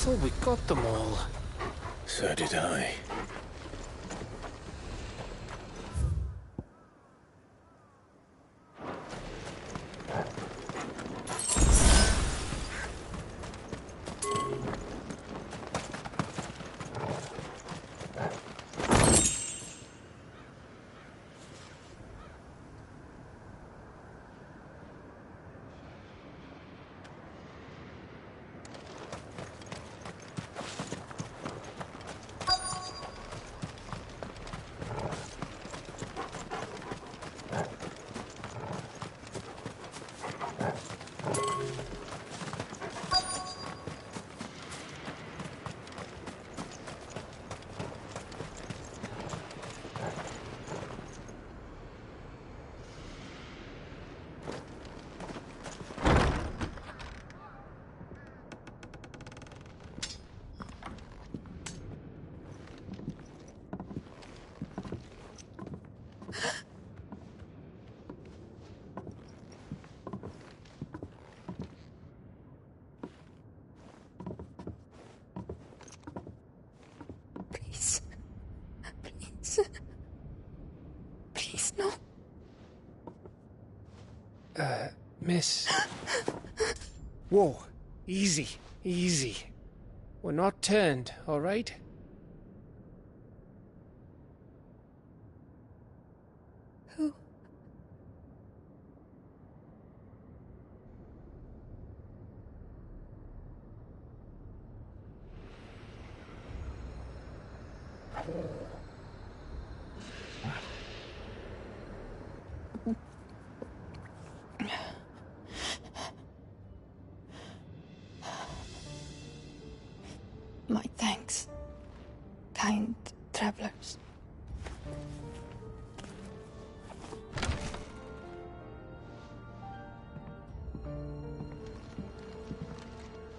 thought we got them all. So did I. Please, no. Miss. Whoa, easy, easy. We're not turned, all right? Who? My thanks, kind travelers.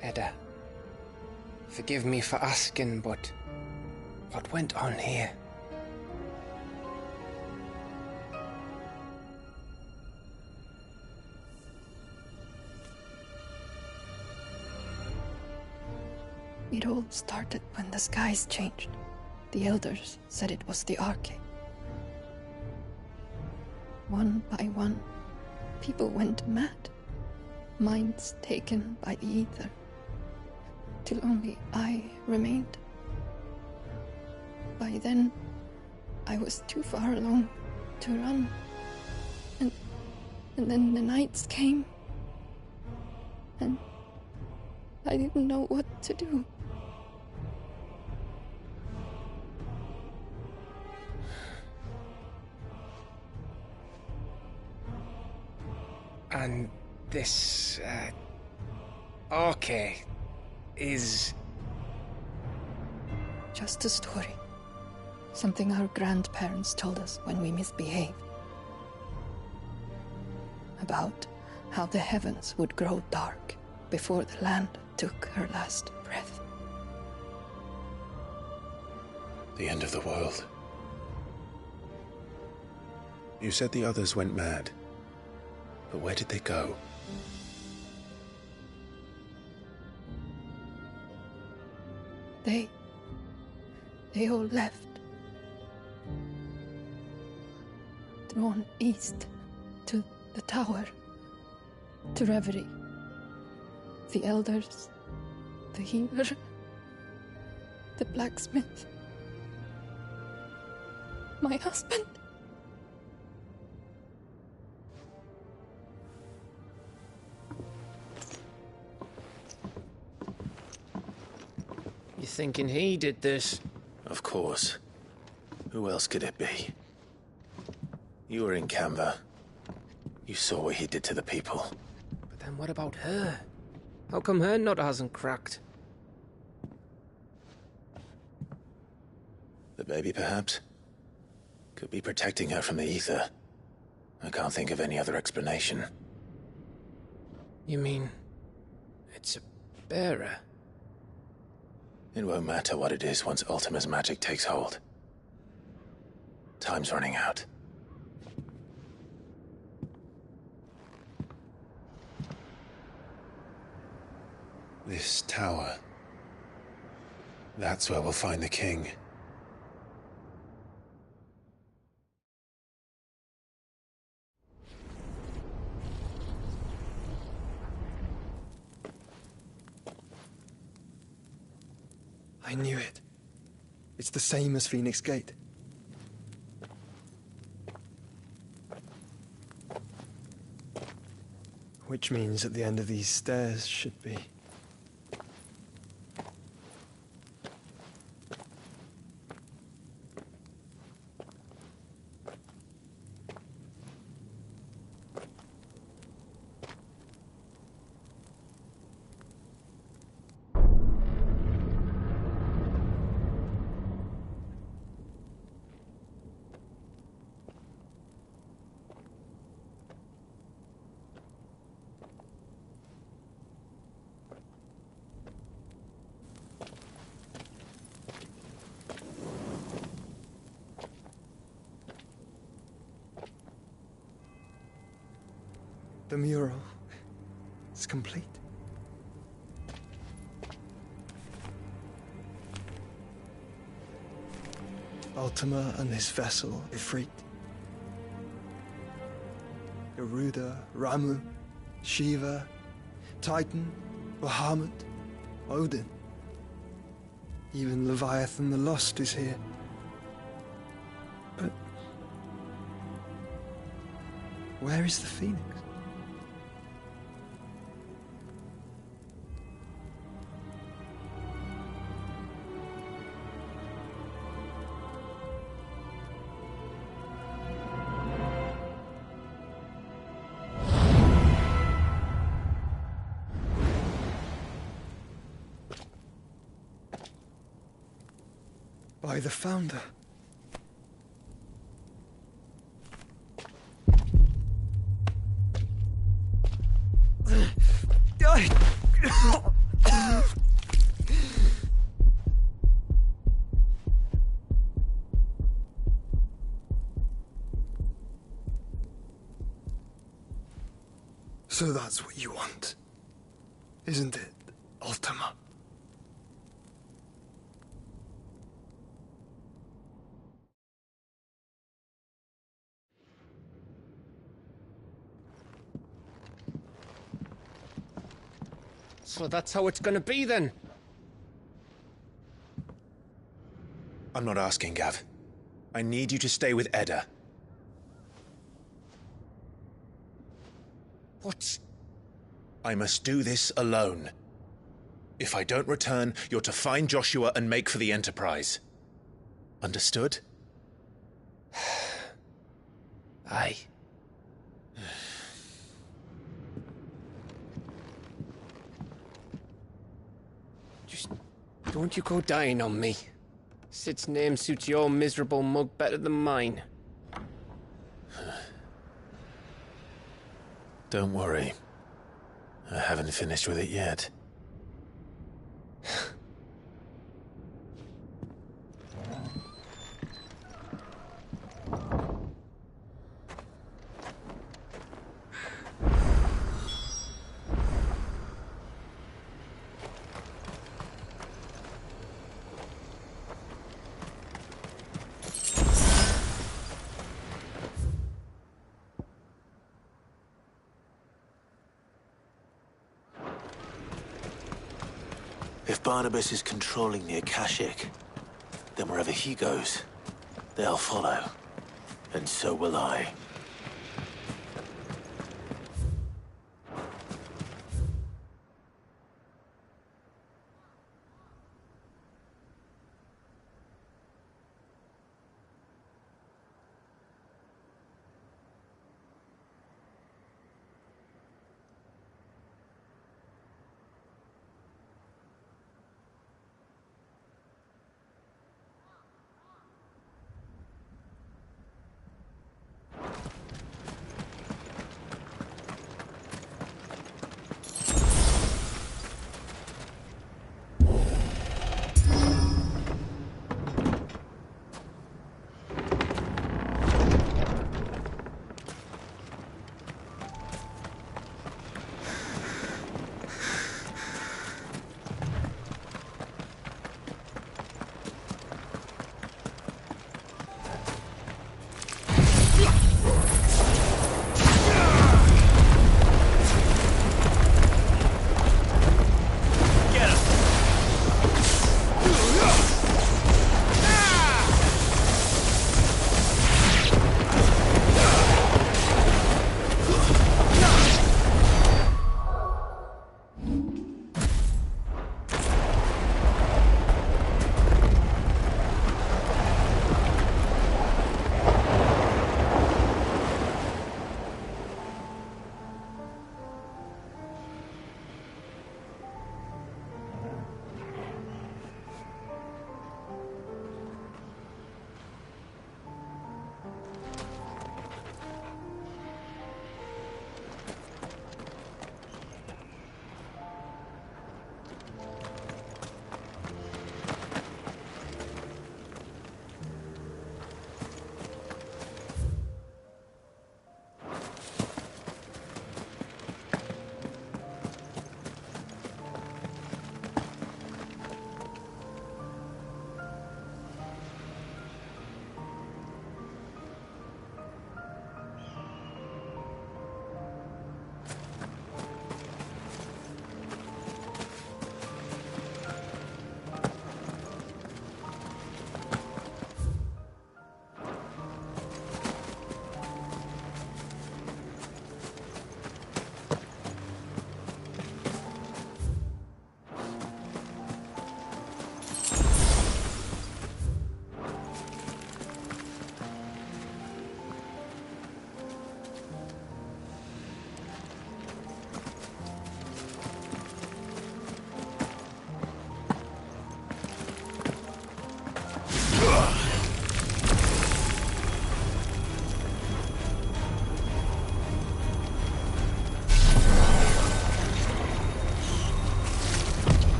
Edda, forgive me for asking, but what went on here? It all started when the skies changed. The elders said it was the arcade. One by one, people went mad, minds taken by the ether, till only I remained. By then, I was too far along to run, and then the nights came, and I didn't know what to do. And this, arcade is... Just a story. Something our grandparents told us when we misbehaved. About how the heavens would grow dark before the land took her last breath. The end of the world. You said the others went mad. But where did they go? They all left. Drawn east to the tower, to reverie. The elders, the healer, the blacksmith, my husband. You thinking he did this? Of course. Who else could it be? You were in Canva. You saw what he did to the people. But then what about her? How come her nut hasn't cracked? The baby, perhaps? Could be protecting her from the ether. I can't think of any other explanation. You mean... it's a bearer? It won't matter what it is once Ultima's magic takes hold. Time's running out. This tower. That's where we'll find the king. I knew it. It's the same as Phoenix Gate. Which means at the end of these stairs should be... The mural is complete. Ultima and his vessel, Ifrit. Garuda, Ramu, Shiva, Titan, Bahamut, Odin. Even Leviathan the Lost is here. But where is the Phoenix? By the Founder. So that's what you want, isn't it, Ultima? So that's how it's gonna be then? I'm not asking, Gav. I need you to stay with Edda. What? I must do this alone. If I don't return, you're to find Joshua and make for the Enterprise. Understood? Aye. Just don't you go dying on me. Sid's name suits your miserable mug better than mine. Don't worry. I haven't finished with it yet. If Barnabas is controlling the Akashic, then wherever he goes, they'll follow. And so will I.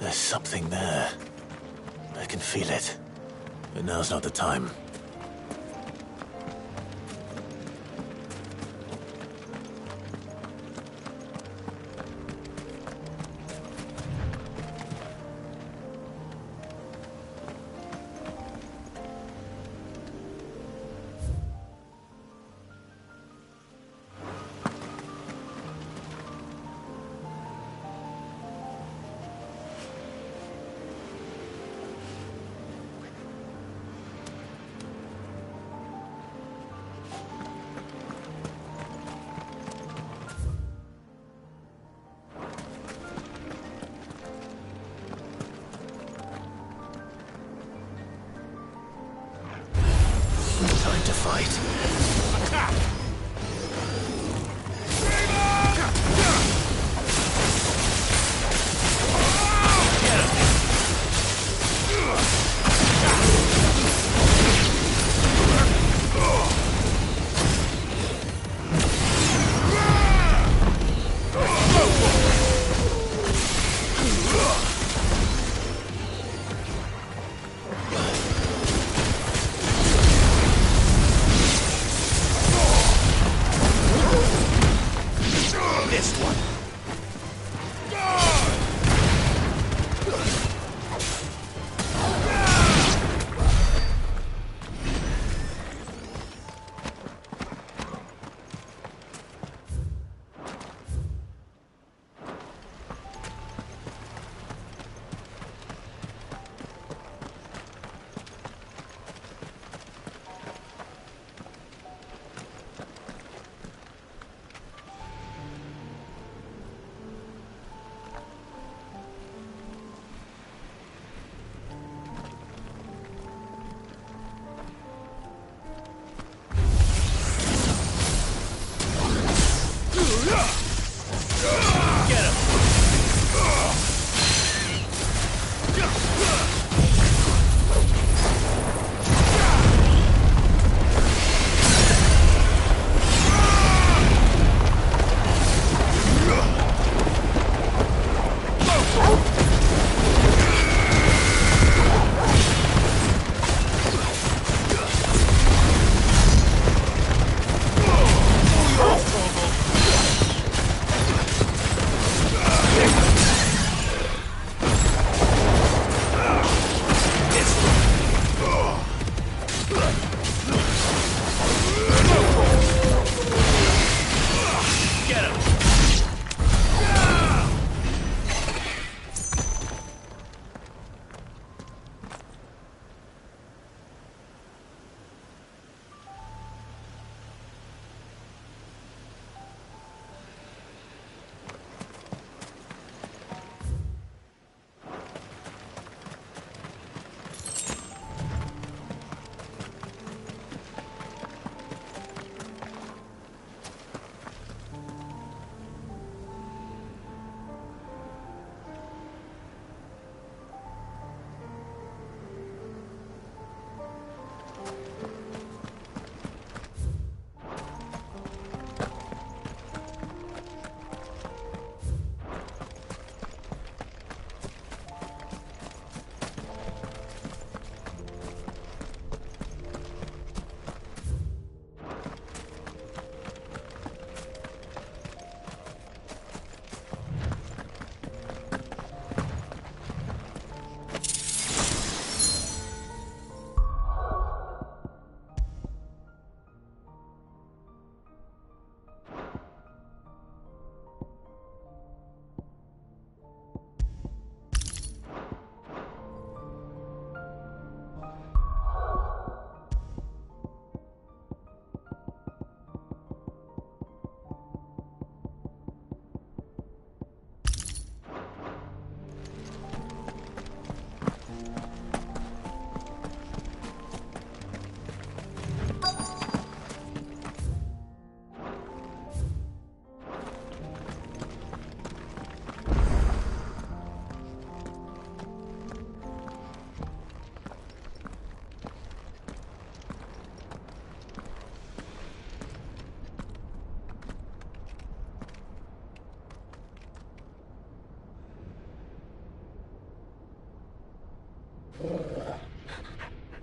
There's something there. I can feel it. But now's not the time.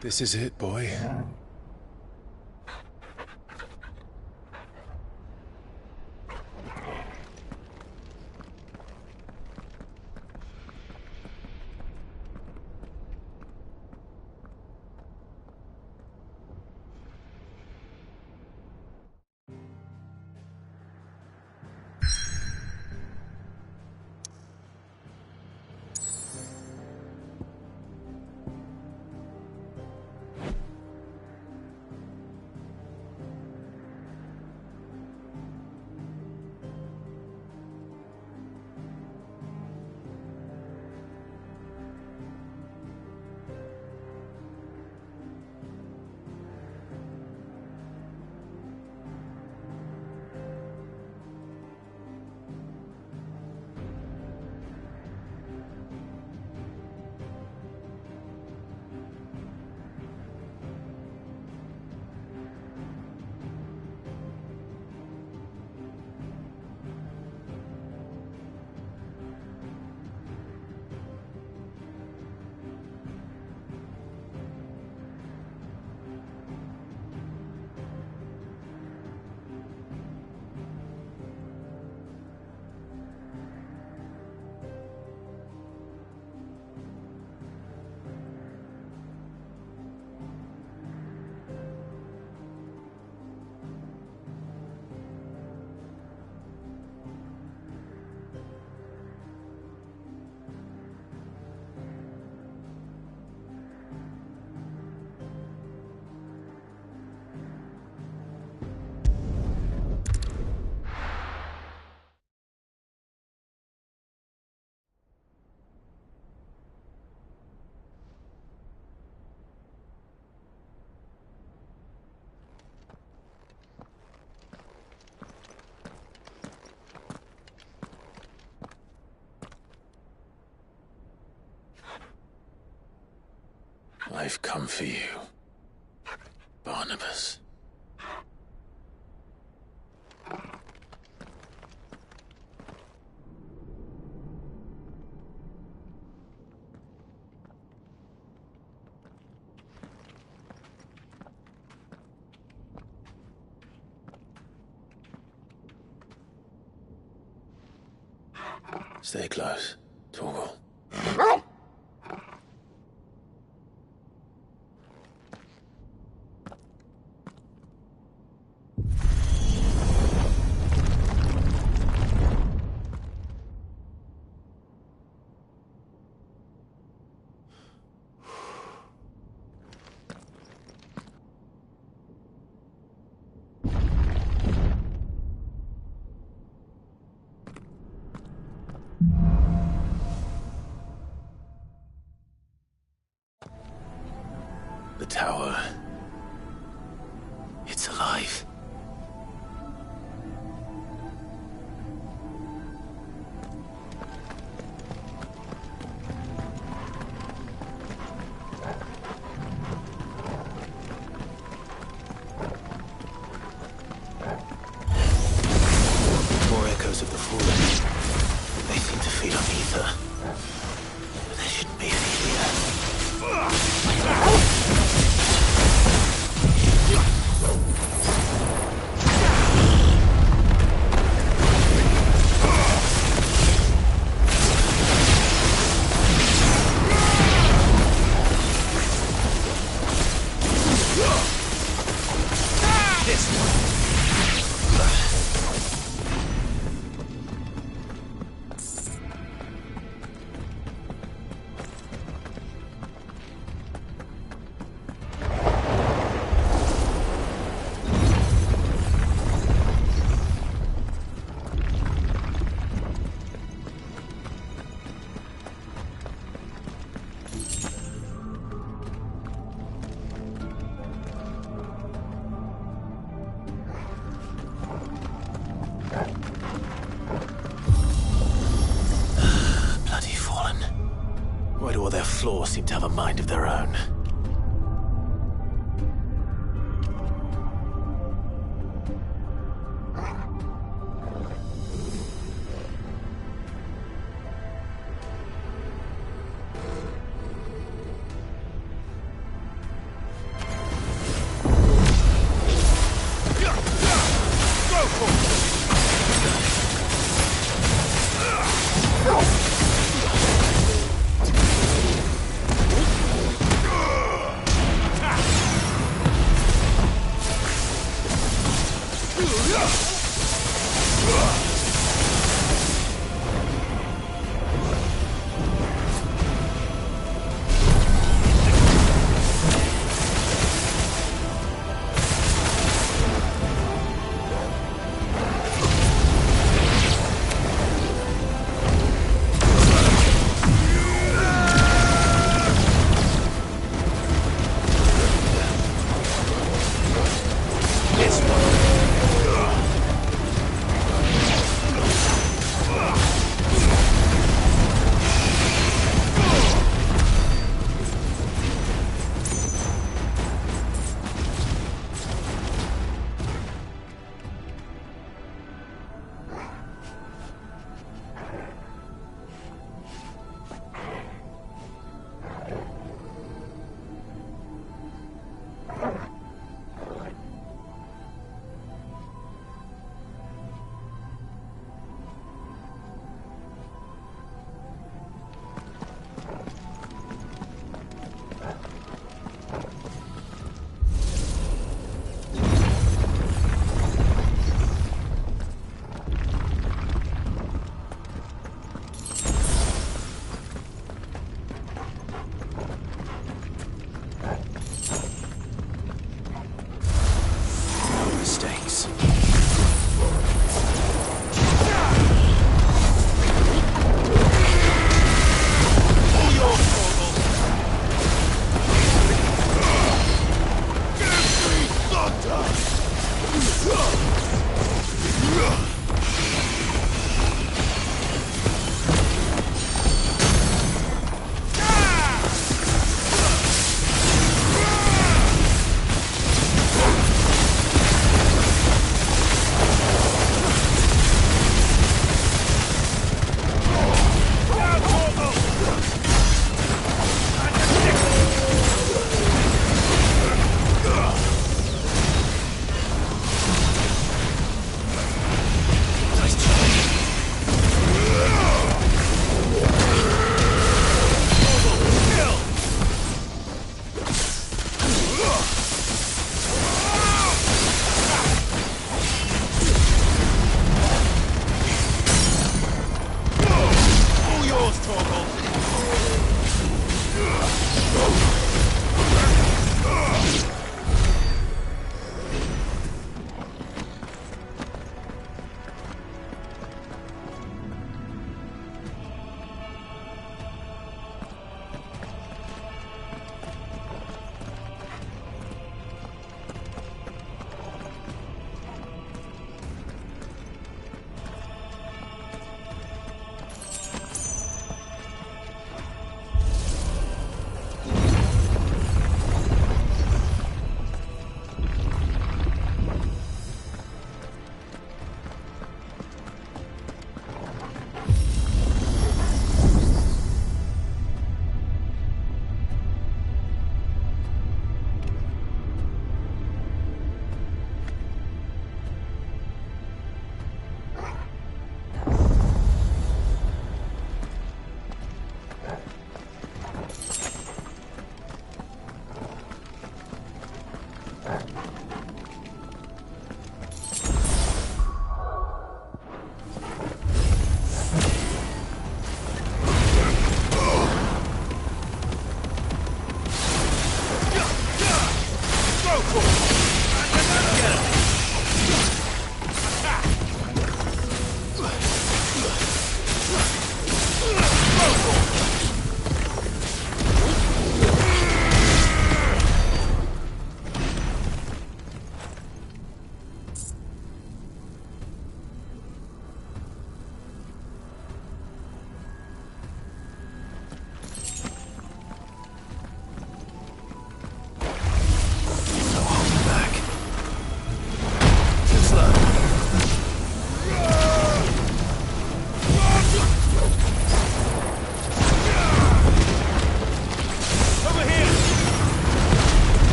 This is it, boy. I've come for you, Barnabas. Stay close, Torgal. The tower. It's alive. More echoes of the fallen. They seem to feed on ether. There shouldn't be any here. Bloody fallen. Why do all their flaws seem to have a mind of their own?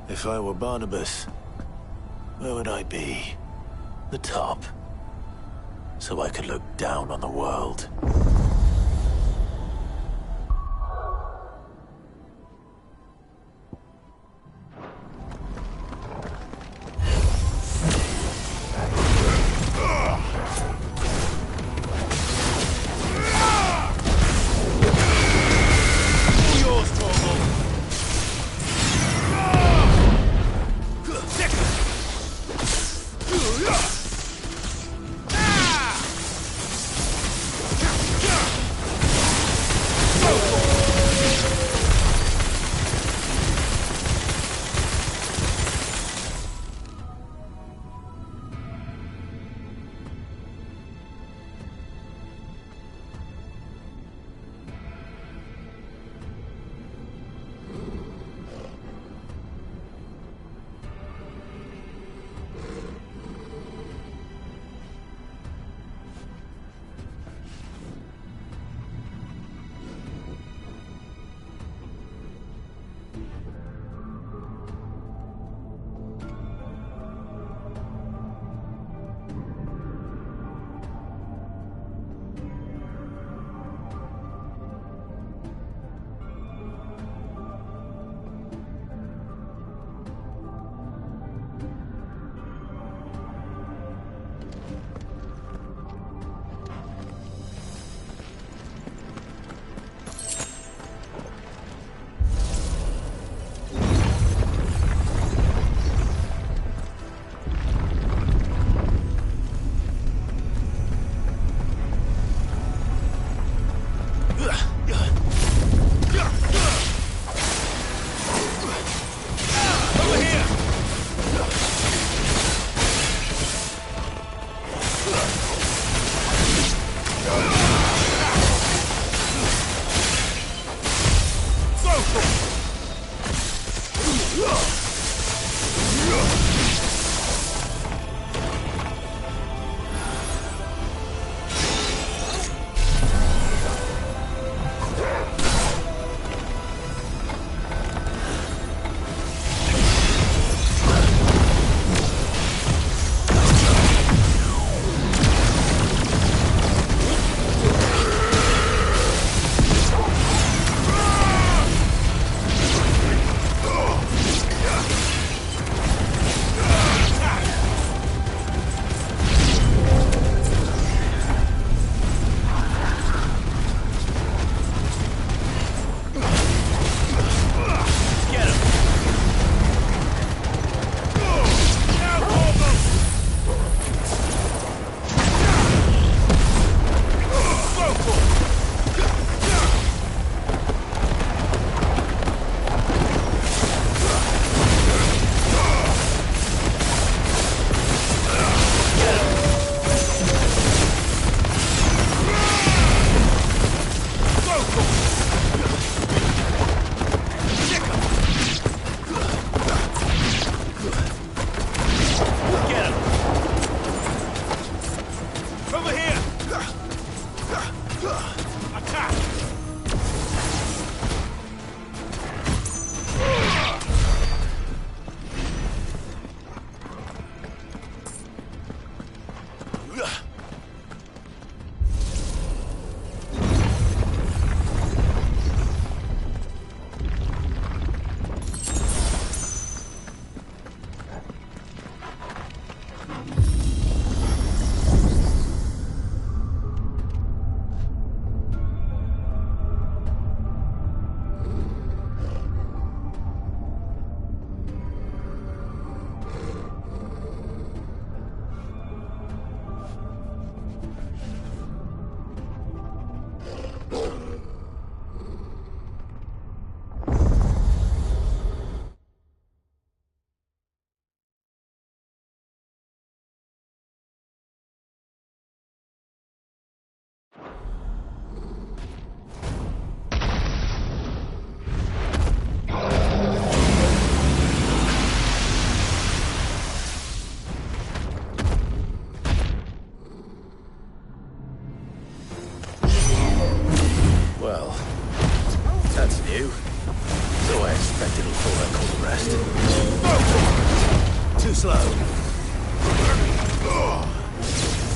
If I were Barnabas, where would I be? The top. So I could look down on the world. Get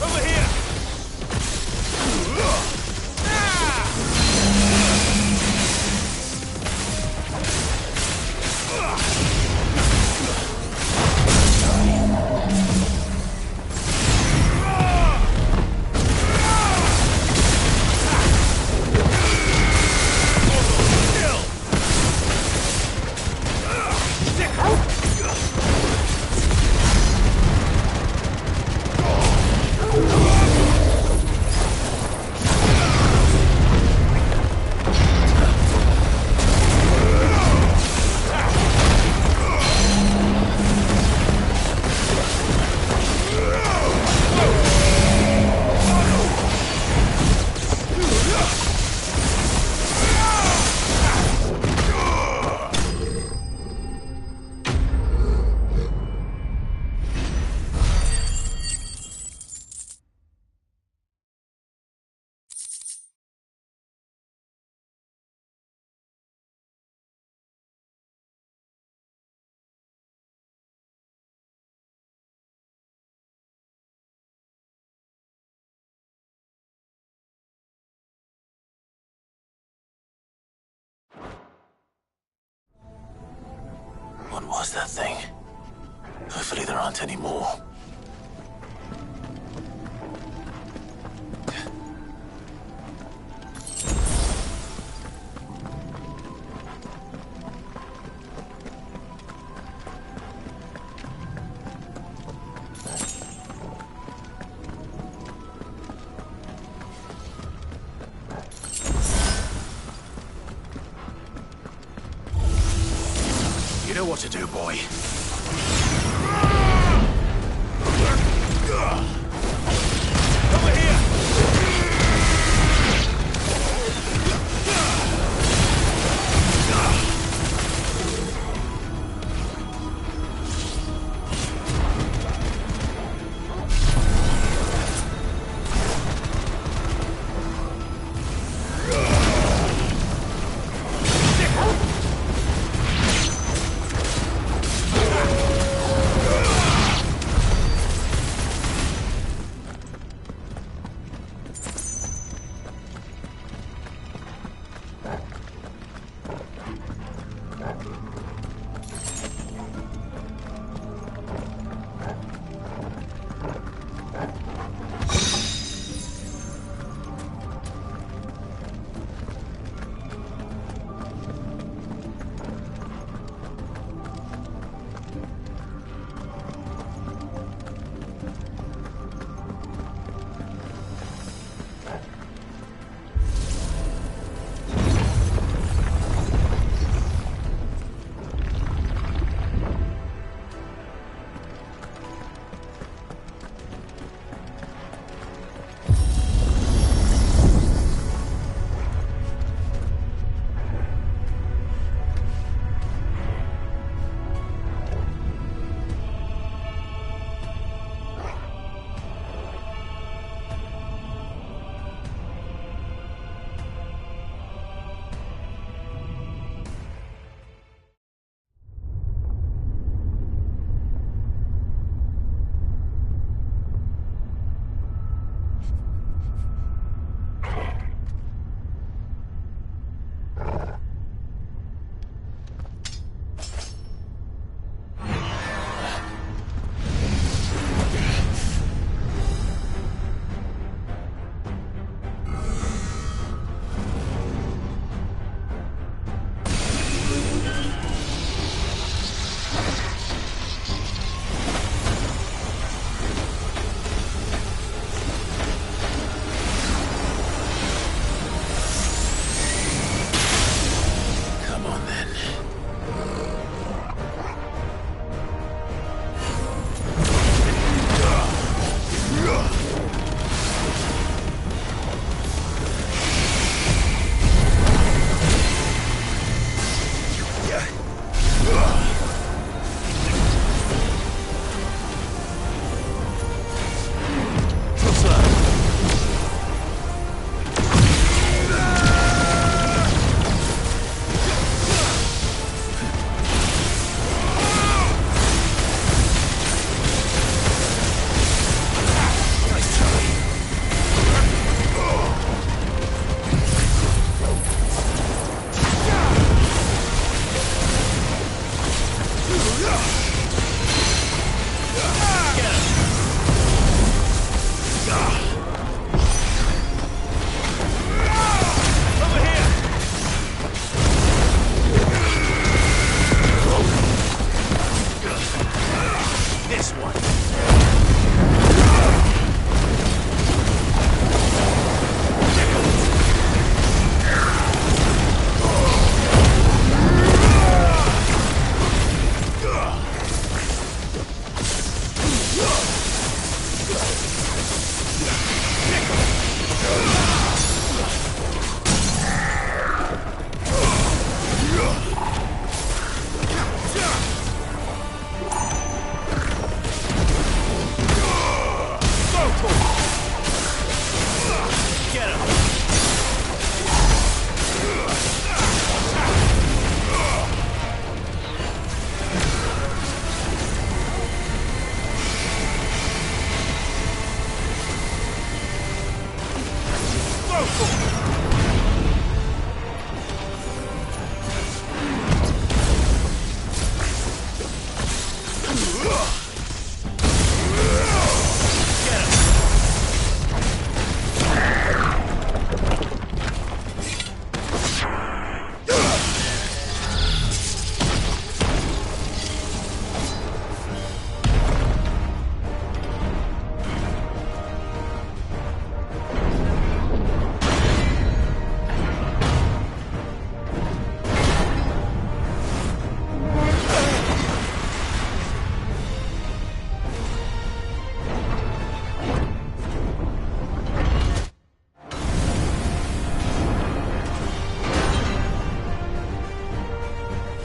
Over here! What was that thing? Hopefully there aren't any more. You know what to do, boy. Over here!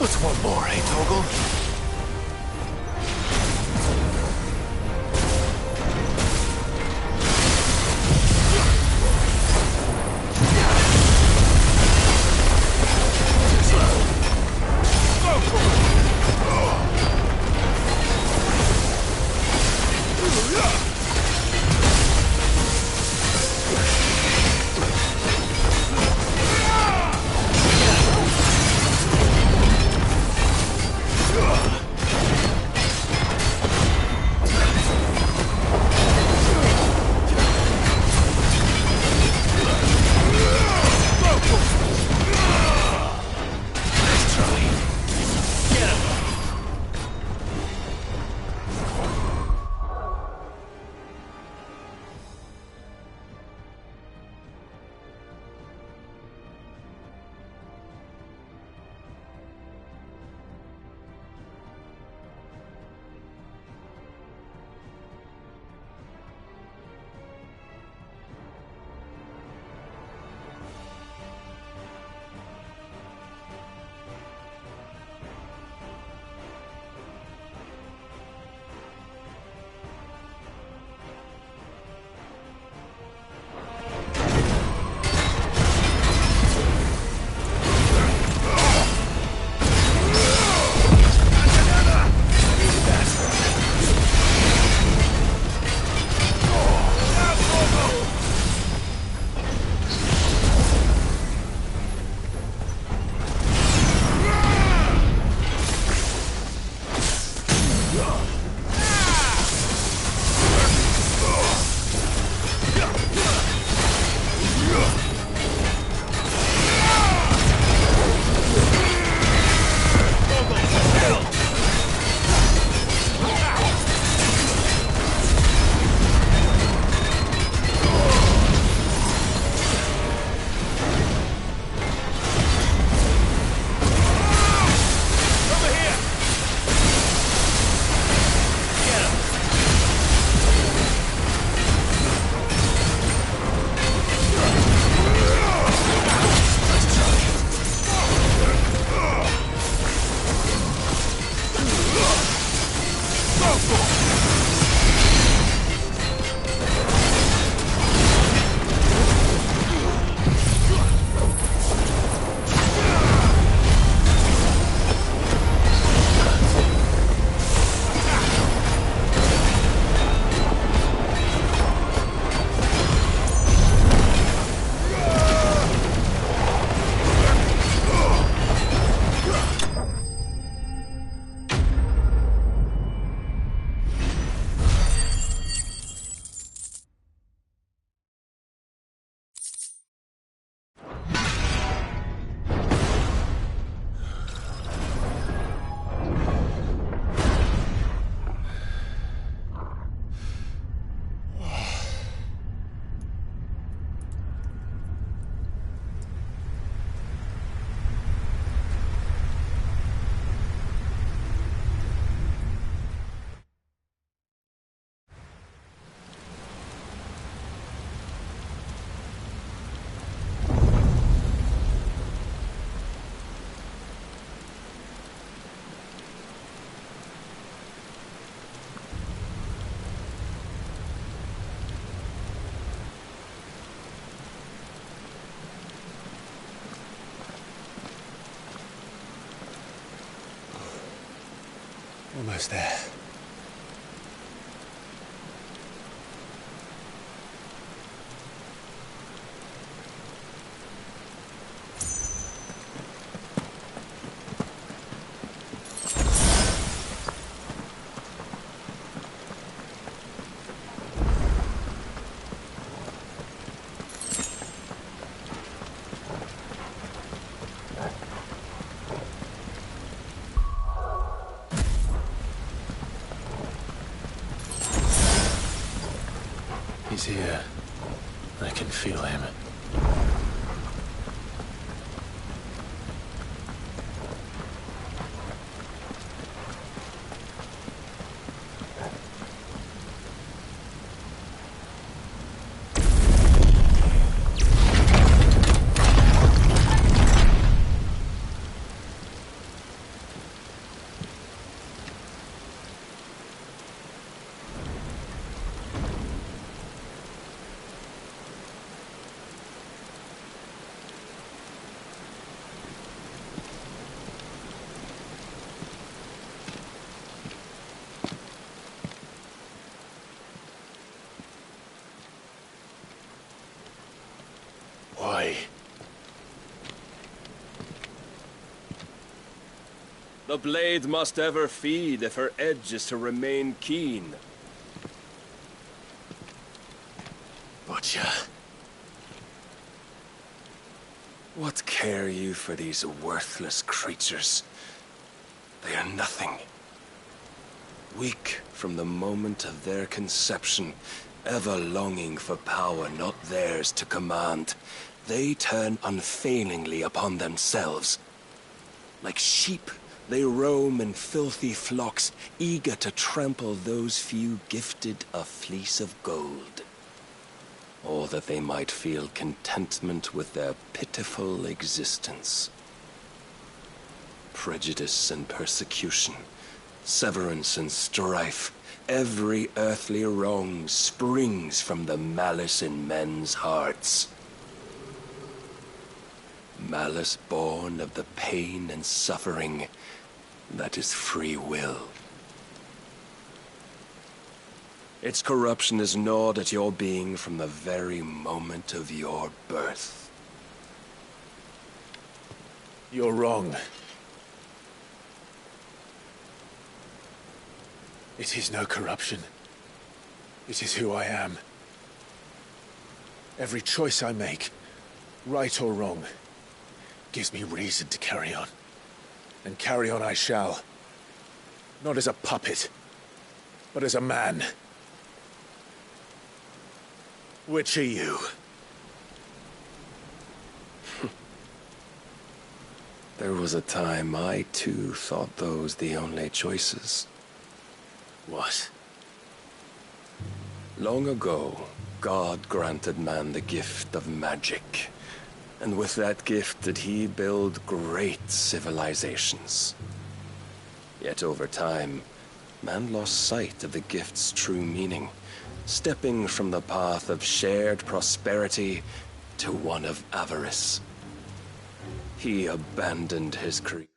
What's one more, eh, Toggle? Almost there. He's here. I can feel him. A blade must ever feed if her edge is to remain keen. Butcher. What care you for these worthless creatures? They are nothing. Weak from the moment of their conception, ever longing for power not theirs to command, they turn unfailingly upon themselves. Like sheep, they roam in filthy flocks, eager to trample those few gifted a fleece of gold. Or that they might feel contentment with their pitiful existence. Prejudice and persecution, severance and strife, every earthly wrong springs from the malice in men's hearts. Malice born of the pain and suffering that is free will. Its corruption is gnawed at your being from the very moment of your birth. You're wrong. It is no corruption. It is who I am. Every choice I make, right or wrong, gives me reason to carry on. And carry on I shall. Not as a puppet, but as a man. Which are you? There was a time I too thought those the only choices. What? Long ago, God granted man the gift of magic. And with that gift did he build great civilizations. Yet over time, man lost sight of the gift's true meaning, stepping from the path of shared prosperity to one of avarice. He abandoned his creed.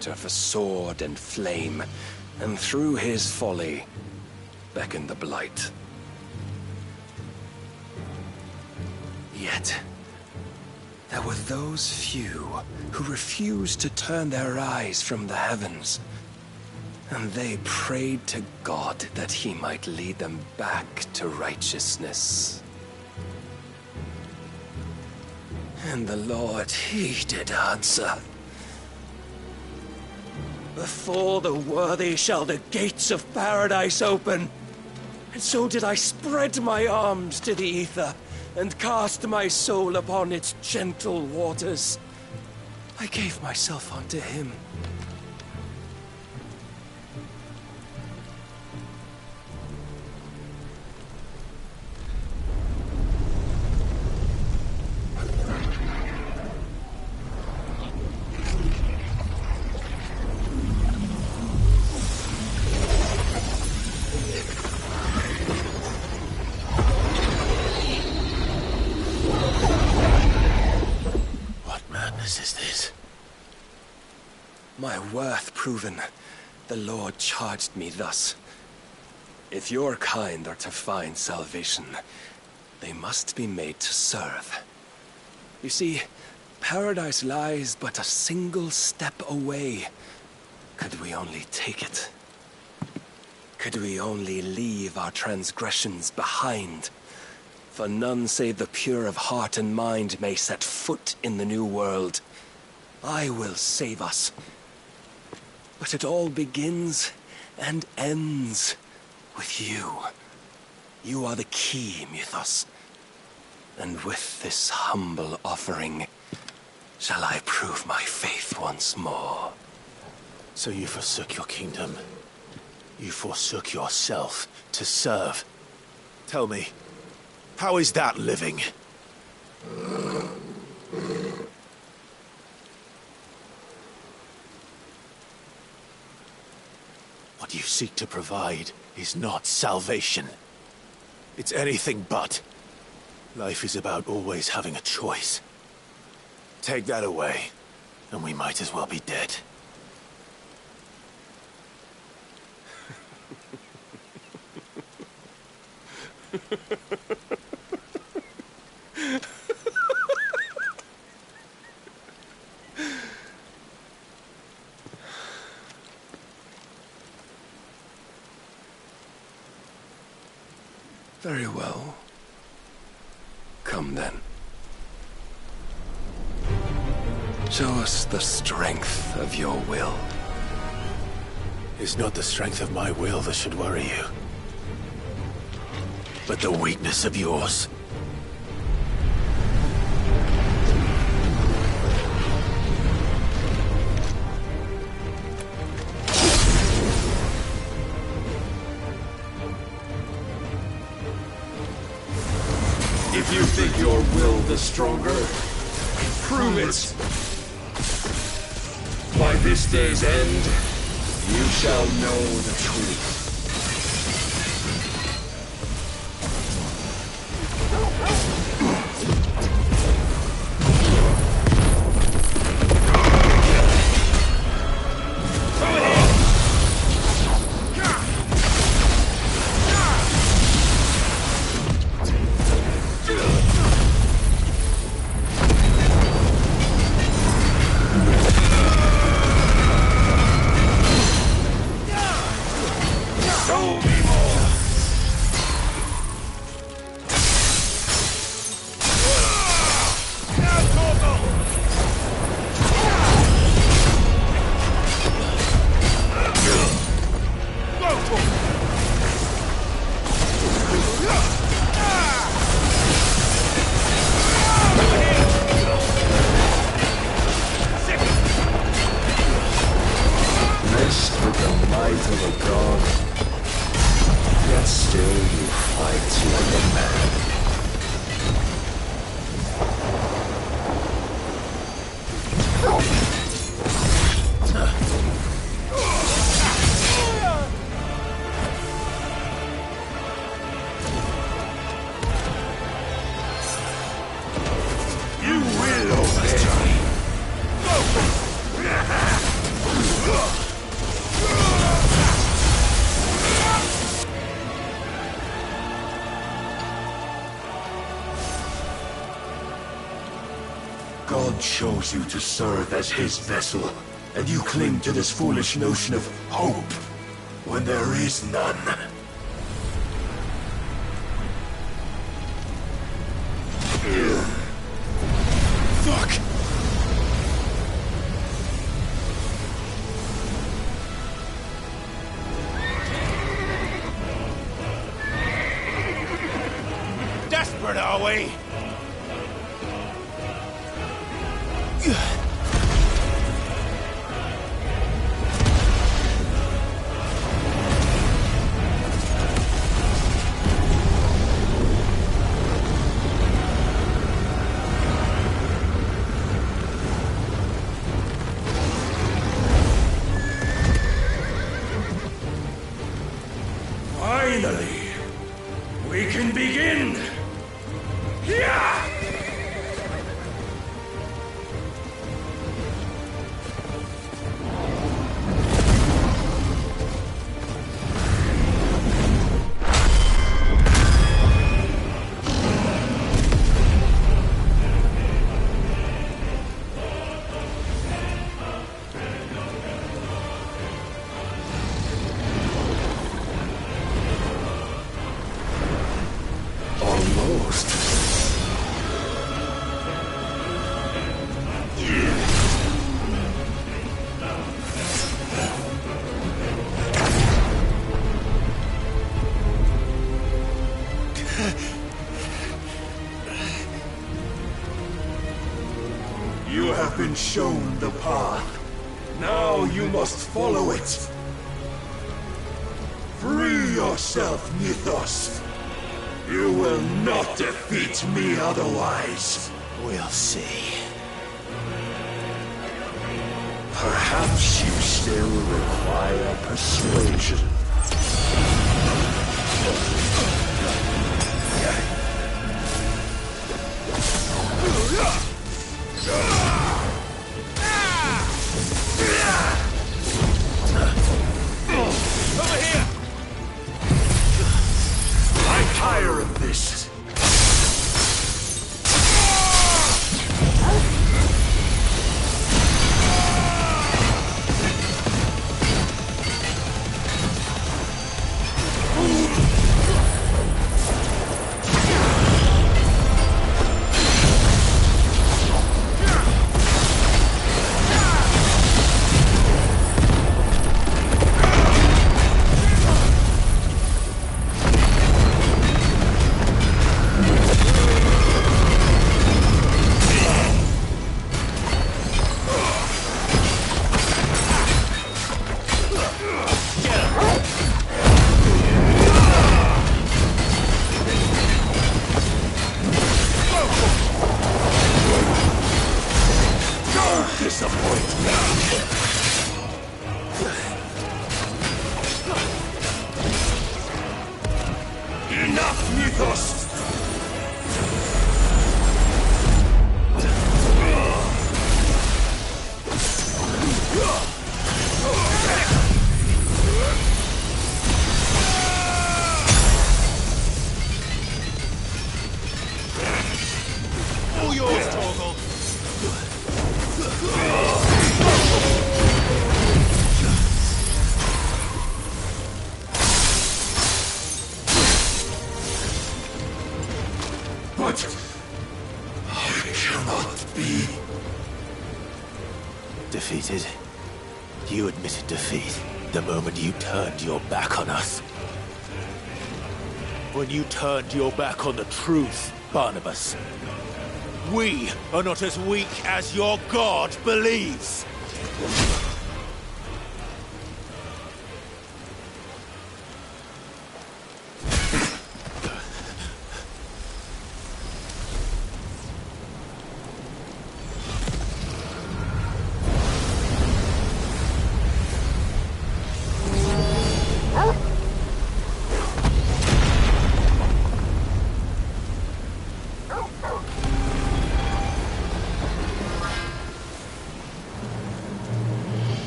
Of a sword and flame, and through his folly beckoned the blight. Yet, there were those few who refused to turn their eyes from the heavens, and they prayed to God that he might lead them back to righteousness. And the Lord, he did answer. Before the worthy shall the gates of paradise open. And so did I spread my arms to the ether, and cast my soul upon its gentle waters. I gave myself unto him. My worth proven, the Lord charged me thus. If your kind are to find salvation, they must be made to serve. You see, paradise lies but a single step away. Could we only take it? Could we only leave our transgressions behind? For none save the pure of heart and mind may set foot in the new world. I will save us. But it all begins and ends with you. You are the key, Mythos. And with this humble offering, shall I prove my faith once more. So you forsook your kingdom. You forsook yourself to serve. Tell me, how is that living? What you seek to provide is not salvation. It's anything but. Life is about always having a choice. Take that away, and we might as well be dead. Very well. Come then. Show us the strength of your will. It's not the strength of my will that should worry you, but the weakness of yours. If you think your will the stronger, prove it. By this day's end, you shall know the truth. God chose you to serve as his vessel, and you cling to this foolish notion of hope when there is none. Fuck! Desperate, are we? Finally, we can begin! Yeah! You have been shown the path. Now you must follow it. Free yourself, Mythos. You will not defeat me otherwise. We'll see. Perhaps you still require persuasion. Over here! I'm tired of this. Enough, Mythos! All yours, Torgal. But I cannot be. Defeated? You admitted defeat the moment you turned your back on us. When you turned your back on the truth, Barnabas. We are not as weak as your god believes.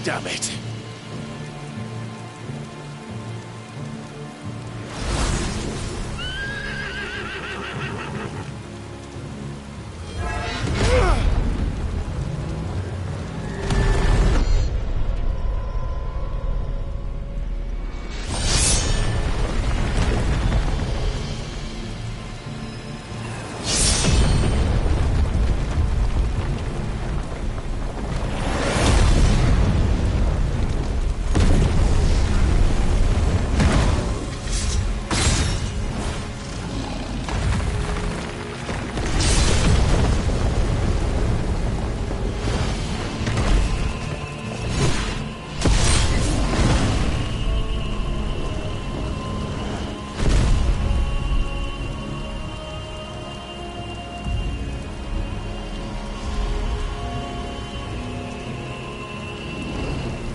Damn it.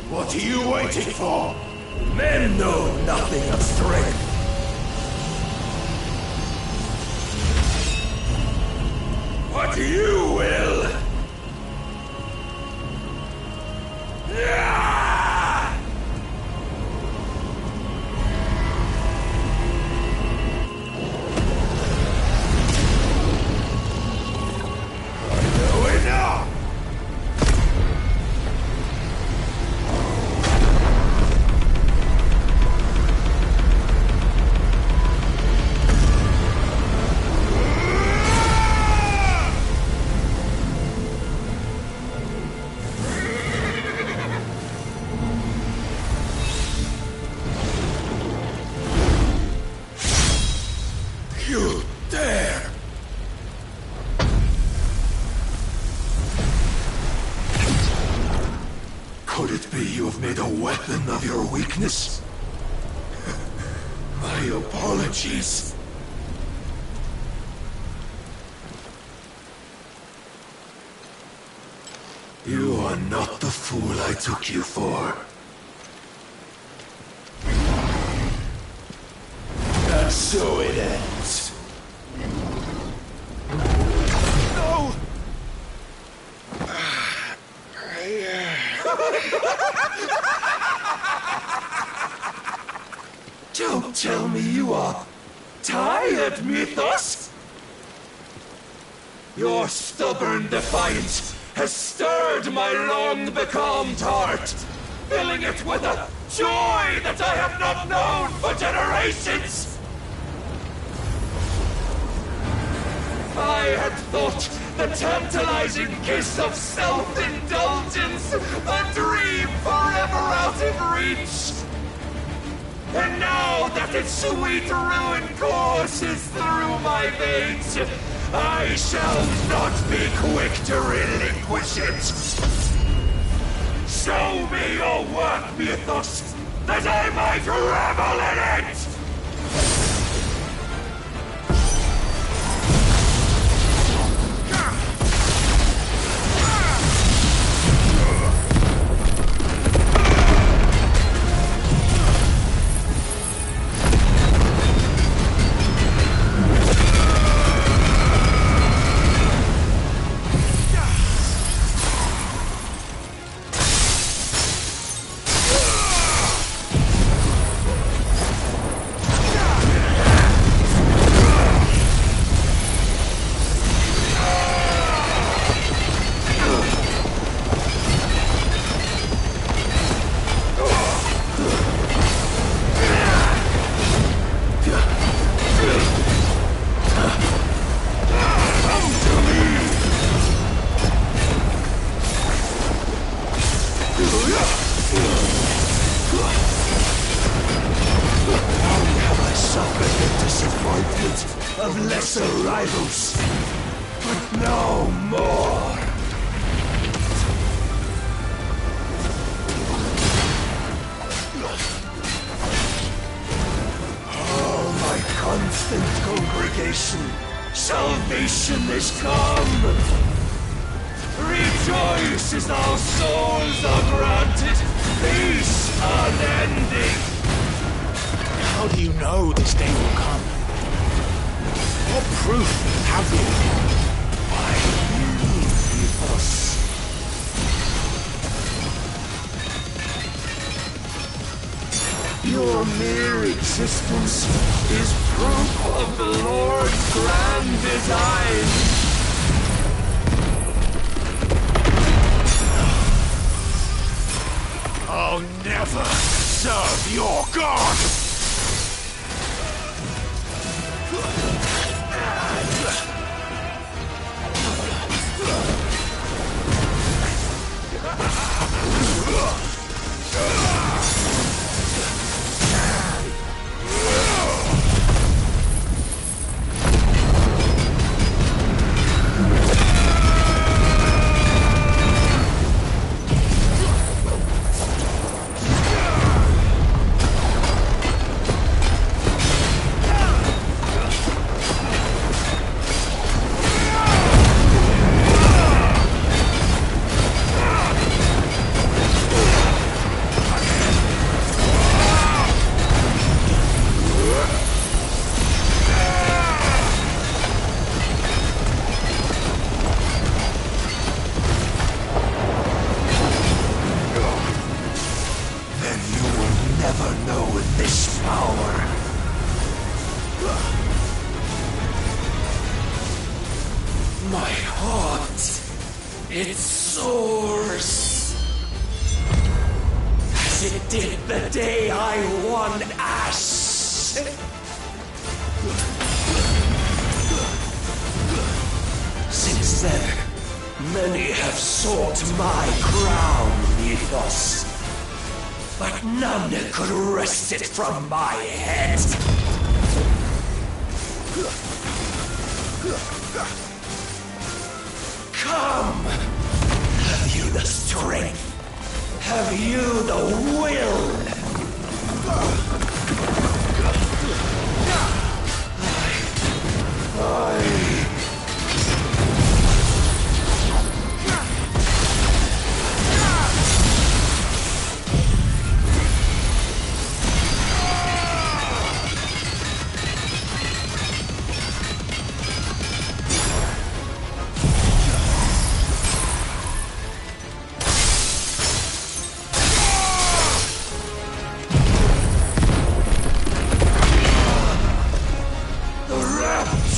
What are you waiting for? Men know nothing of strength. What you will. weapon of your weakness? My apologies. You are not the fool I took you for. And so it ends. No! Don't tell me you are tired, Mythos! Your stubborn defiance has stirred my long-becalmed heart, filling it with a joy that I have not known for generations! I had thought the tantalizing kiss of self-indulgence a dream forever out of reach! And now that its sweet ruin courses through my veins, I shall not be quick to relinquish it! Show me your work, Mythos, that I might revel in it! Of lesser rivals, but no more. Oh, my constant congregation, salvation is come. Rejoice as our souls are granted peace unending. How do you know this day will come? What proof have you? Why you, Mythos? Your mere existence is proof of the Lord's grand design. I'll never serve your god! My heart, it soars, as it did the day I won Ash. Since then, many have sought my crown, Mythos, but none could wrest it from my head. Come! Have you the strength? Have you the will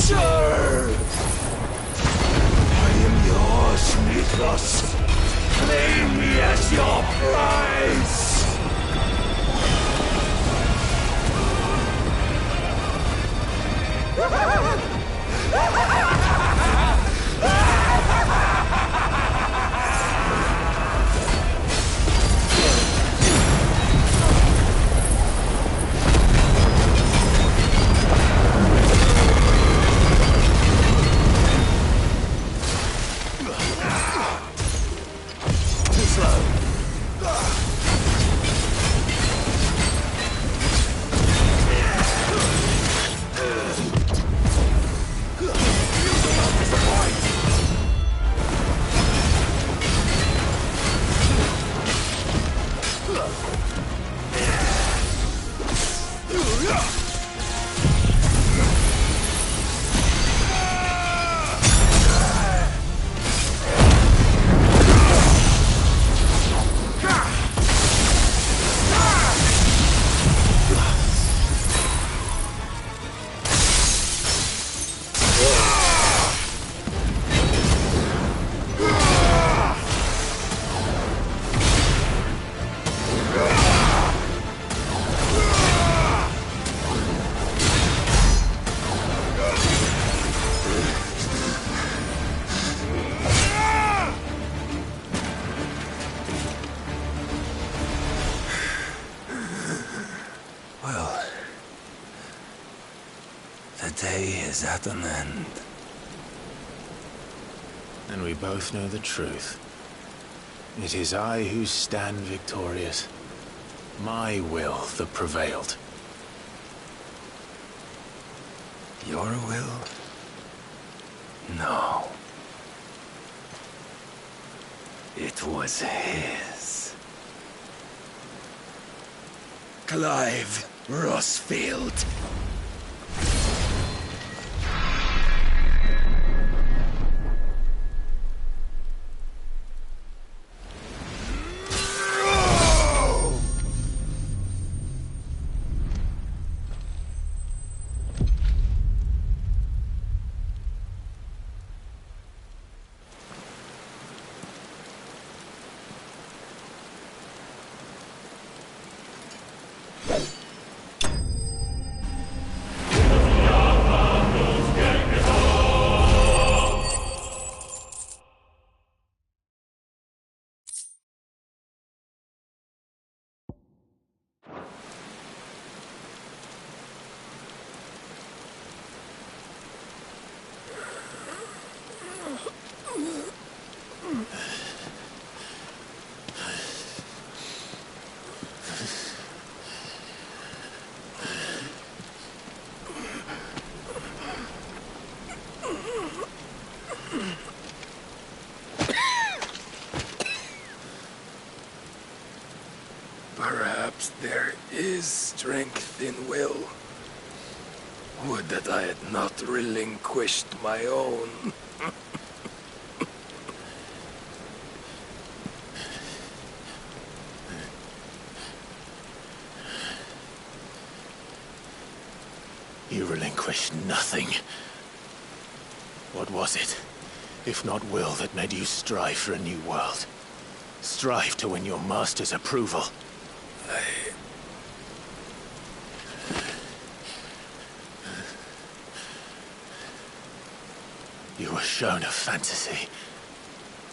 creature! I am yours, Mythos. Claim me as your prize! Too slow. Well, the day is at an end. And we both know the truth. It is I who stand victorious. My will that prevailed. Your will? No. It was his. Clive Rossfield. Perhaps there is strength in will. Would that I had not relinquished my own. You relinquished nothing. What was it, if not will, that made you strive for a new world? Strive to win your master's approval? You were shown a fantasy,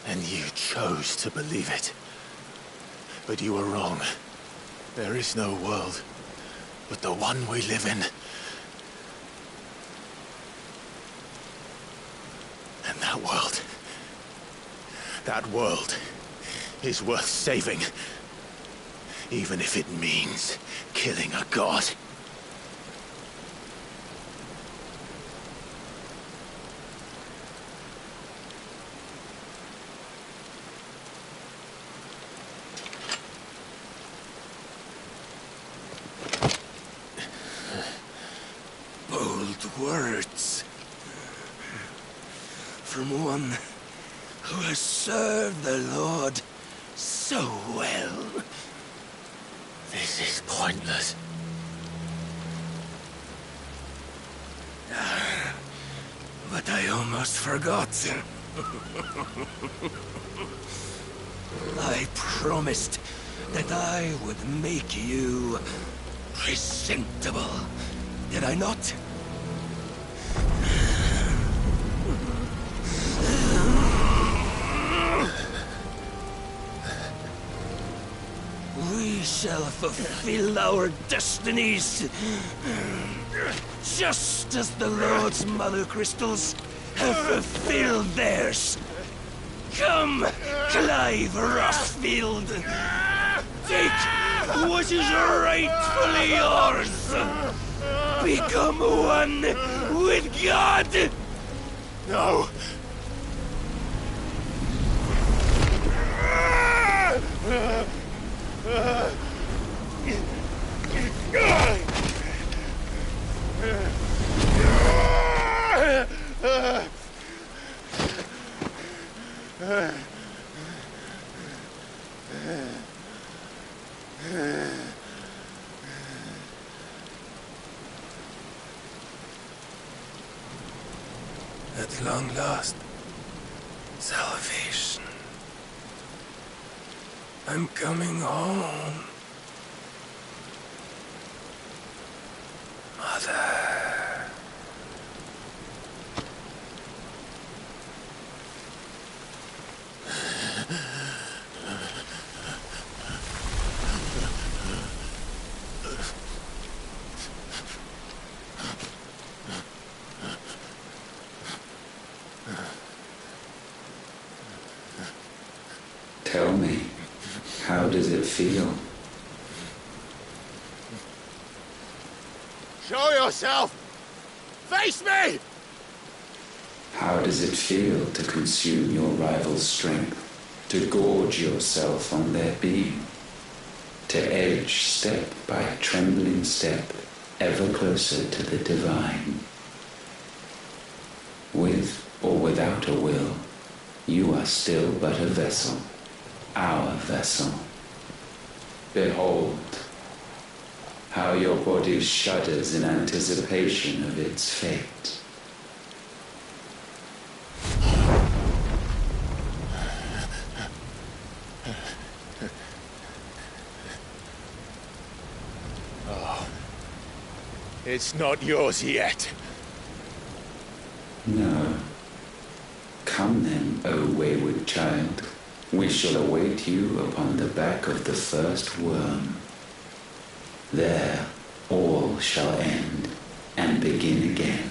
and you chose to believe it. But you were wrong. There is no world but the one we live in. And that world is worth saving. Even if it means killing a god. Bold words. From one who has served the Lord so well. This is pointless. almost forgot. I promised that I would make you presentable. Did I not? We shall fulfill our destinies, just as the Lord's Mother Crystals have fulfilled theirs. Come, Clive Rossfield. Take what is rightfully yours. Become one with God. No! At long last, salvation. I'm coming home. Mother. Tell me, how does it feel? Show yourself! Face me! How does it feel to consume your rival's strength, to gorge yourself on their beam, to edge step by trembling step ever closer to the divine? With or without a will, you are still but a vessel, our vessel. Behold, how your body shudders in anticipation of its fate. It's not yours yet. No. Come then, O wayward child. We shall await you upon the back of the first worm. There all shall end and begin again.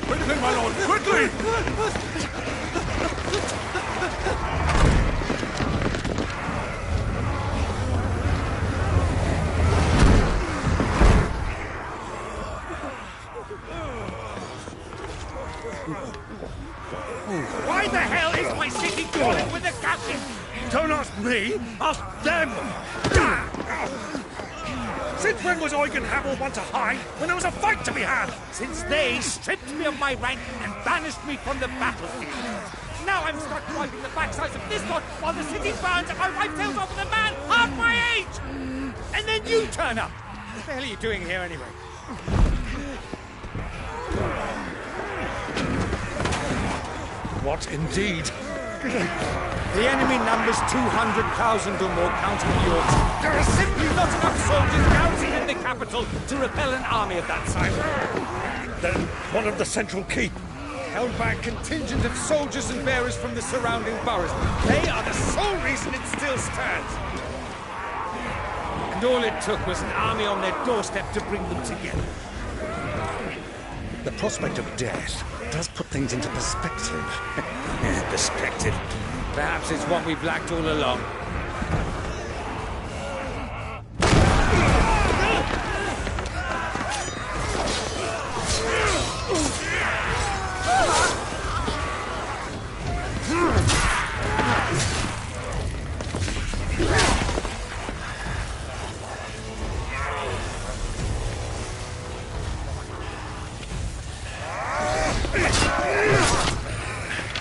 Quickly, my lord, quickly! Why the hell is my city calling with the captain? Don't ask me, ask them! Since when was Eugen Hamel one to hide when there was a fight to be had? Since they stripped me of my rank and banished me from the battlefield. Now I'm stuck wiping the backsides of this lot while the city burns and my wife tails off with a man half my age! And then you turn up! What the hell are you doing here anyway? What indeed? The enemy numbers 200,000 or more, counting the Yorks. There are simply not enough soldiers garrisoned in the capital to repel an army of that size. Then one of the central keep. Held by a contingent of soldiers and bearers from the surrounding boroughs. They are the sole reason it still stands. And all it took was an army on their doorstep to bring them together. The prospect of death does put things into perspective. Perspective. Perhaps it's what we've lacked all along.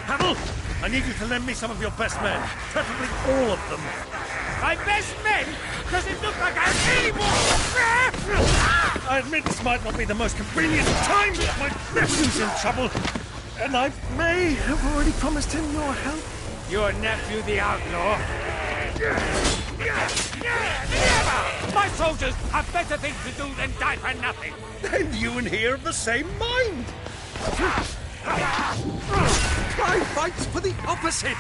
Hamel, I need you to lend me some of your best men, preferably all of them. My best men? Does it look like I have any more? I admit this might not be the most convenient time, but my nephew's in trouble, and I may have already promised him your help. Your nephew, the outlaw? Never! My soldiers have better things to do than die for nothing. Then you and he are of the same mind. I fights for the opposite.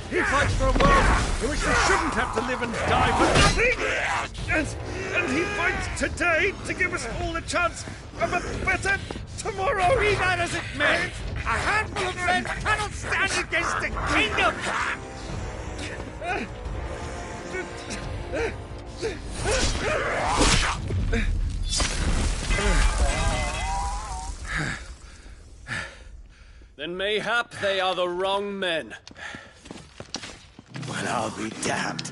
He fights for a world in which we shouldn't have to live and die for nothing. And he fights today to give us all a chance of a better tomorrow. Be that as it may, a handful of men cannot stand against a kingdom. Then mayhap they are the wrong men. Well, I'll be damned.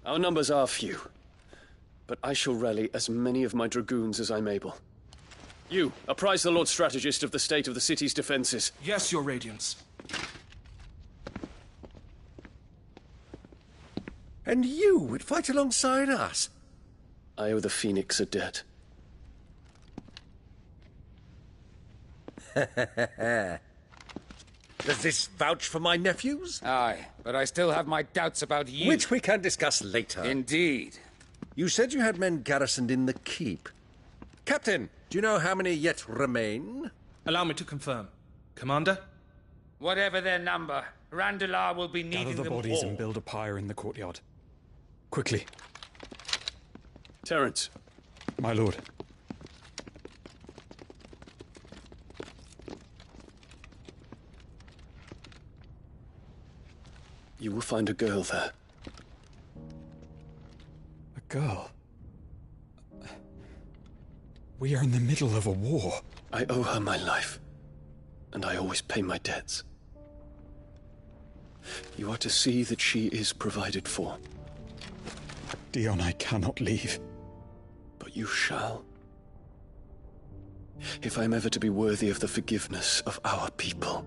Our numbers are few, but I shall rally as many of my dragoons as I'm able. You, apprise the Lord Strategist of the state of the city's defenses. Yes, Your Radiance. And you would fight alongside us? I owe the Phoenix a debt. Does this vouch for my nephews? Aye, but I still have my doubts about you. Which we can discuss later. Indeed. You said you had men garrisoned in the keep. Captain, do you know how many yet remain? Allow me to confirm. Commander? Whatever their number, Randalar will be needing Gather the them bodies all. and build a pyre in the courtyard. Quickly. Terence, My lord. you will find a girl there. A girl? We are in the middle of a war. I owe her my life, and I always pay my debts. You are to see that she is provided for. Dion, I cannot leave. But you shall. If I am ever to be worthy of the forgiveness of our people,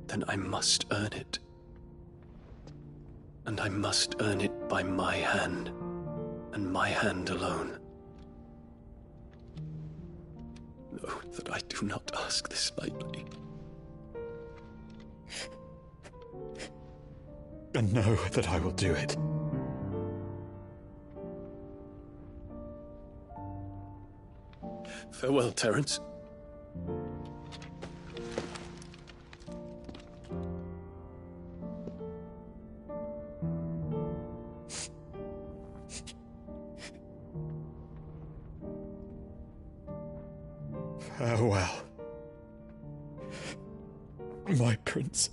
then I must earn it. And I must earn it by my hand, and my hand alone. Know that I do not ask this lightly. And know that I will do it. Farewell, Terence. Farewell, my prince.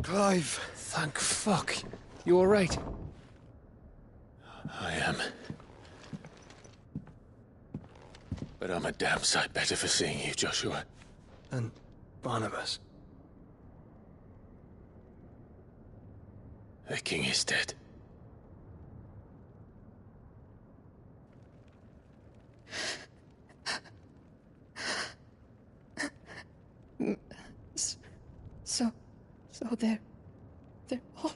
Clive! Thank fuck. You alright? I am. But I'm a damn sight better for seeing you, Joshua. And Barnabas. The king is dead. So they're all...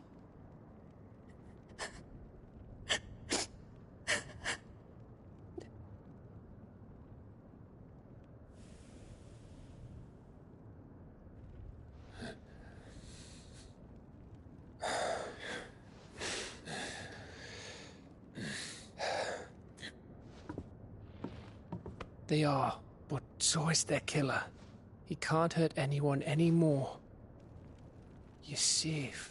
They are, but so is their killer. He can't hurt anyone anymore. You're safe.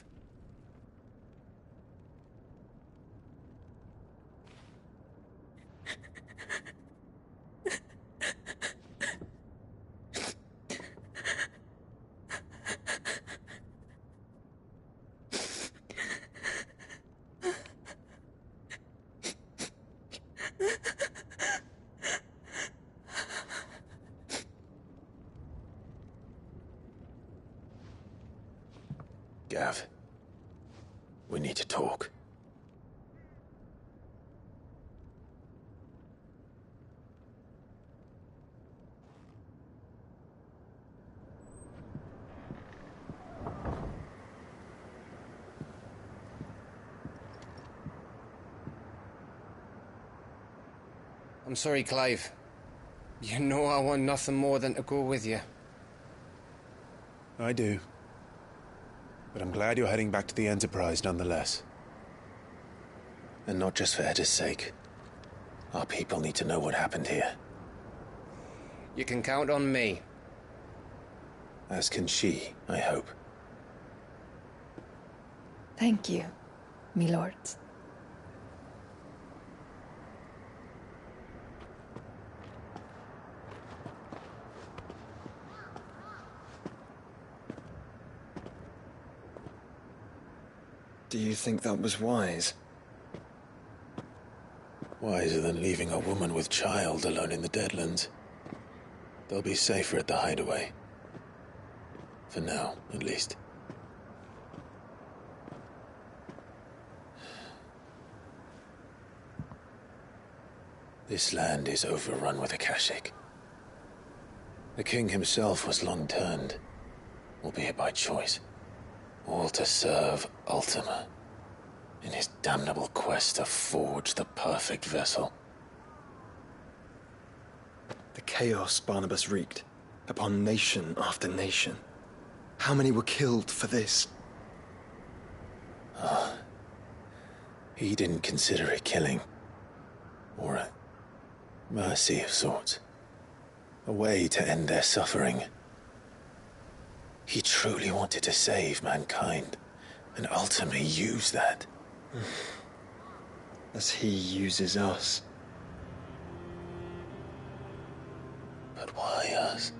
Gav, we need to talk. I'm sorry, Clive. You know I want nothing more than to go with you. I do. But I'm glad you're heading back to the Enterprise nonetheless. And not just for Edda's sake. Our people need to know what happened here. You can count on me. As can she, I hope. Thank you, me lords. Do you think that was wise? Wiser than leaving a woman with child alone in the Deadlands. They'll be safer at the hideaway. For now, at least. This land is overrun with Akashic. The king himself was long turned, albeit by choice, all to serve Ultima, in his damnable quest to forge the perfect vessel. The chaos Barnabas wreaked upon nation after nation. How many were killed for this? He didn't consider it killing. Or a mercy of sorts. A way to end their suffering. He truly wanted to save mankind, and ultimately use that. As he uses us. But why us?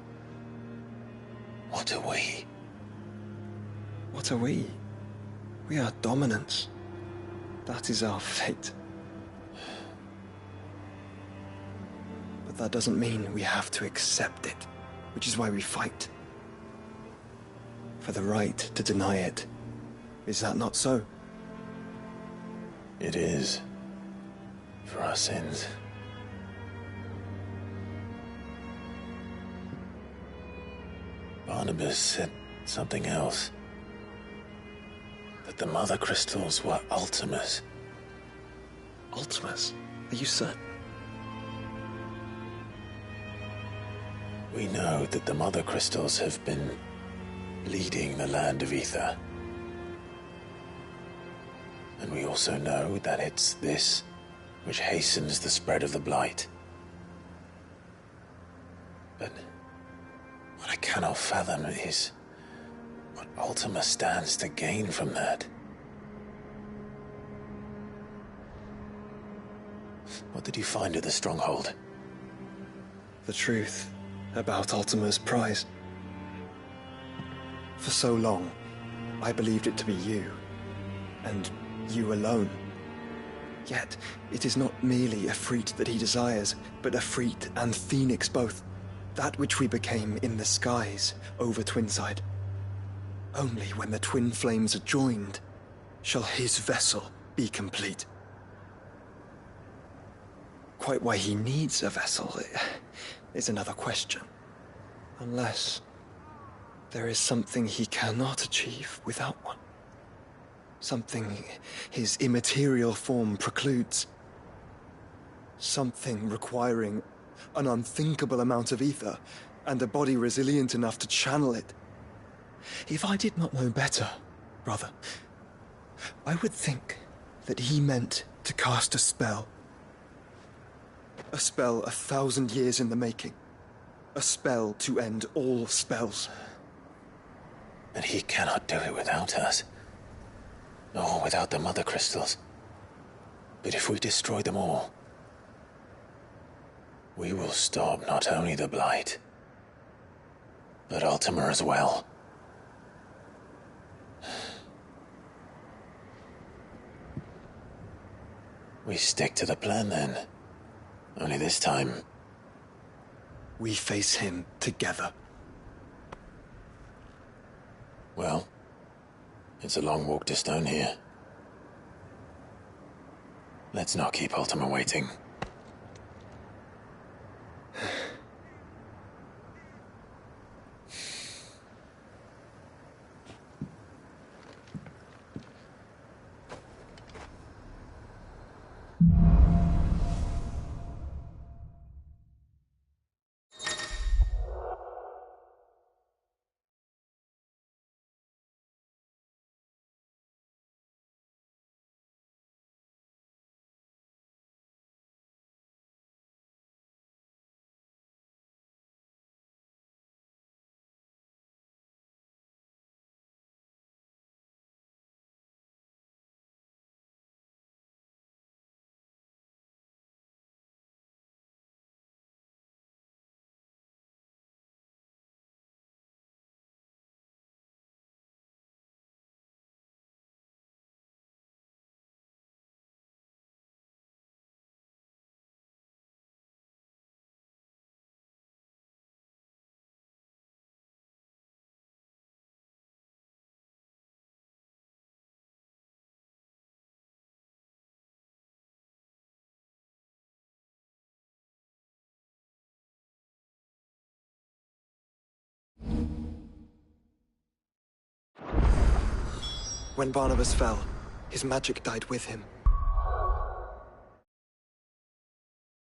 What are we? What are we? We are dominance. That is our fate. But that doesn't mean we have to accept it, which is why we fight. For the right to deny it. Is that not so? It is. For our sins. Barnabas said something else. That the mother crystals were Ultimas. Ultimas? Are you certain? We know that the mother crystals have been leading the land of Ether. And we also know that it's this which hastens the spread of the blight. But what I cannot fathom is what Ultima stands to gain from that. What did you find at the stronghold? The truth about Ultima's prize. For so long, I believed it to be you, and you alone. Yet, it is not merely Efreet that he desires, but Efreet and Phoenix both. That which we became in the skies over Twinside. Only when the twin flames are joined shall his vessel be complete. Quite why he needs a vessel is another question. Unless there is something he cannot achieve without one. Something his immaterial form precludes. Something requiring an unthinkable amount of ether and a body resilient enough to channel it. If I did not know better, brother, I would think that he meant to cast a spell. A spell 1,000 years in the making. A spell to end all spells. But he cannot do it without us. Nor without the Mother Crystals. But if we destroy them all, we will stop not only the Blight, but Ultima as well. We stick to the plan then. Only this time, we face him together. Well, it's a long walk to Stone here. Let's not keep Ultima waiting. When Barnabas fell, his magic died with him.